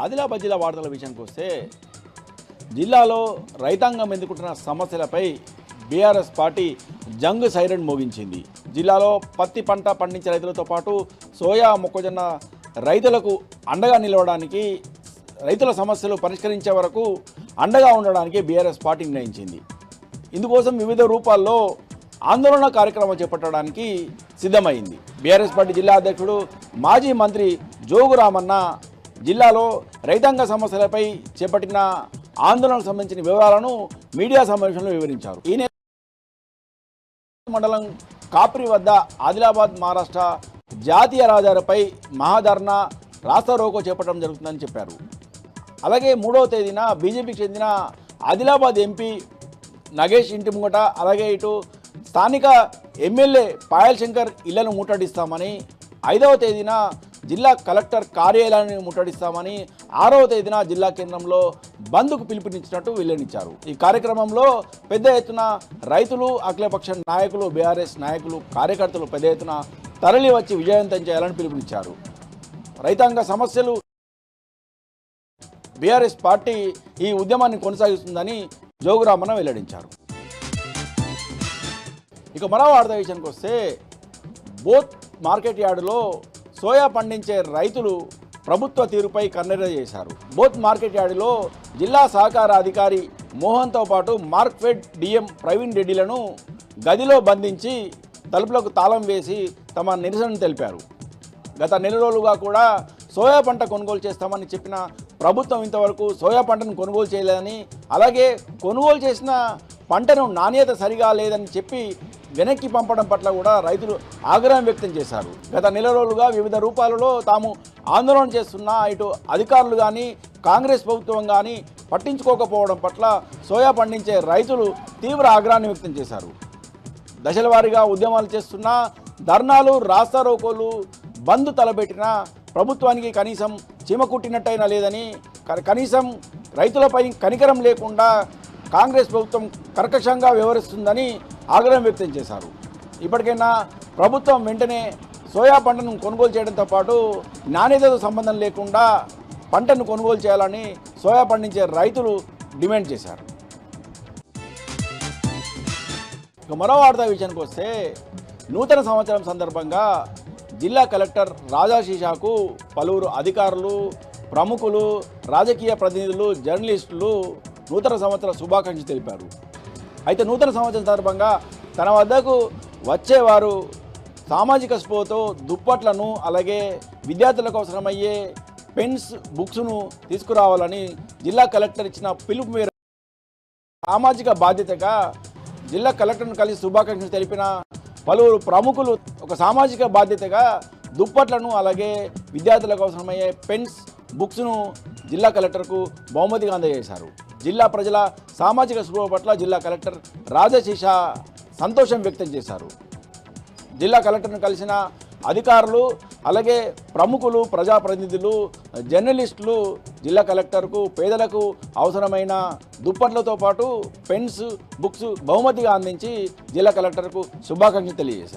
ఆదిలాబాద్ జిల్లా వార్తల విషయానికి వస్తే జిల్లాలో రైతాంగం ఎదుర్కొంటున్న సమస్యలపై బీఆర్ఎస్ పార్టీ జంగ్ సైరన్ మోగించింది. జిల్లాలో పత్తి పంట పండించే రైతులతో పాటు సోయా మొక్కజొన్న రైతులకు అండగా నిలవడానికి, రైతుల సమస్యలు పరిష్కరించే వరకు అండగా ఉండడానికి బీఆర్ఎస్ పార్టీ నిర్ణయించింది. ఇందుకోసం వివిధ రూపాల్లో ఆందోళన కార్యక్రమం చేపట్టడానికి సిద్ధమైంది. బీఆర్ఎస్ పార్టీ జిల్లా అధ్యక్షుడు మాజీ మంత్రి జోగు రామన్న జిల్లాలో రైతాంగ సమస్యలపై చేపట్టిన ఆందోళనకు సంబంధించిన వివరాలను మీడియా సమావేశంలో వివరించారు. ఈ మండలం కాప్రి వద్ద ఆదిలాబాద్ మహారాష్ట్ర జాతీయ రహదారిపై మహాధర్నా రాస్తా రోకో చేపట్టడం జరుగుతుందని చెప్పారు. అలాగే 3వ తేదీన బీజేపీకి చెందిన ఆదిలాబాద్ ఎంపీ నగేష్ ఇంటి ముంగట, అలాగే ఇటు స్థానిక ఎమ్మెల్యే పాయల్ శంకర్ ఇళ్లను ముట్టడిస్తామని, 5వ తేదీన జిల్లా కలెక్టర్ కార్యాలయాన్ని ముట్టడిస్తామని, 6వ తేదీన జిల్లా కేంద్రంలో బంద్కు పిలుపునిచ్చినట్టు వెల్లడించారు. ఈ కార్యక్రమంలో పెద్ద ఎత్తున రైతులు, అఖిలపక్ష నాయకులు, బీఆర్ఎస్ నాయకులు, కార్యకర్తలు పెద్ద ఎత్తున తరలి వచ్చి విజయవంతం చేయాలని పిలుపునిచ్చారు. రైతాంగ సమస్యలు బీఆర్ఎస్ పార్టీ ఈ ఉద్యమాన్ని కొనసాగిస్తుందని జోగురామన్న వెల్లడించారు. ఇక మరో వార్త విషయానికి వస్తే బోత్ మార్కెట్ యార్డులో సోయా పండించే రైతులు ప్రభుత్వ తీరుపై కన్నెర్ర చేశారు. బోత్ మార్కెట్ యార్డులో జిల్లా సహకార అధికారి మోహన్తో పాటు మార్క్ఫెడ్ డిఎం ప్రవీణ్ రెడ్డిలను గదిలో బంధించి తలుపులకు తాళం వేసి తమ నిరసనను తెలిపారు. గత నెల రోజులుగా కూడా సోయా పంట కొనుగోలు చేస్తామని చెప్పిన ప్రభుత్వం ఇంతవరకు సోయా పంటను కొనుగోలు చేయలేదని, అలాగే కొనుగోలు చేసిన పంటను నాణ్యత సరిగా లేదని చెప్పి వెనక్కి పంపడం పట్ల కూడా రైతులు ఆగ్రహం వ్యక్తం చేశారు. గత నెల రోజులుగా వివిధ రూపాలలో తాము ఆందోళన చేస్తున్న ఇటు అధికారులు కానీ, కాంగ్రెస్ ప్రభుత్వం కానీ పట్టించుకోకపోవడం పట్ల సోయా పండించే రైతులు తీవ్ర ఆగ్రహాన్ని వ్యక్తం చేశారు. దశల వారీగా ఉద్యమాలు చేస్తున్న, ధర్నాలు, రాస్తా రోకోలు, బంద్ తలబెట్టిన ప్రభుత్వానికి కనీసం చీమ కుట్టినట్టయినా లేదని, కనీసం రైతులపై కనికరం లేకుండా కాంగ్రెస్ ప్రభుత్వం కర్కశంగా వ్యవహరిస్తుందని ఆగ్రహం వ్యక్తం చేశారు. ఇప్పటికైనా ప్రభుత్వం వెంటనే సోయా పంటను కొనుగోలు చేయడంతో పాటు నాణ్యతతో సంబంధం లేకుండా పంటను కొనుగోలు చేయాలని సోయా పండించే రైతులు డిమాండ్ చేశారు. ఇక మరో వార్తా విషయానికి వస్తే నూతన సంవత్సరం సందర్భంగా జిల్లా కలెక్టర్ రాజాశీషాకు పలువురు అధికారులు, ప్రముఖులు, రాజకీయ ప్రతినిధులు, జర్నలిస్టులు నూతన సంవత్సర శుభాకాంక్షలు తెలిపారు. అయితే నూతన సంవత్సరం సందర్భంగా తన వద్దకు వచ్చేవారు సామాజిక స్పృహతో దుప్పట్లను, అలాగే విద్యార్థులకు అవసరమయ్యే పెన్స్, బుక్స్ను తీసుకురావాలని జిల్లా కలెక్టర్ ఇచ్చిన పిలుపు మేరకు సామాజిక బాధ్యతగా జిల్లా కలెక్టర్ను కలిసి శుభాకాంక్షలు తెలిపిన పలువురు ప్రముఖులు ఒక సామాజిక బాధ్యతగా దుప్పట్లను, అలాగే విద్యార్థులకు అవసరమయ్యే పెన్స్, బుక్స్ను జిల్లా కలెక్టర్కు బహుమతిగా అందజేశారు. జిల్లా ప్రజల సామాజిక స్పృహ పట్ల జిల్లా కలెక్టర్ రాజశీష సంతోషం వ్యక్తం చేశారు. జిల్లా కలెక్టర్ను కలిసిన అధికారులు, అలాగే ప్రముఖులు, ప్రజాప్రతినిధులు, జర్నలిస్టులు జిల్లా కలెక్టర్కు పేదలకు అవసరమైన దుప్పట్లతో పాటు పెన్స్, బుక్స్ బహుమతిగా అందించి జిల్లా కలెక్టర్కు శుభాకాంక్షలు తెలియజేశారు.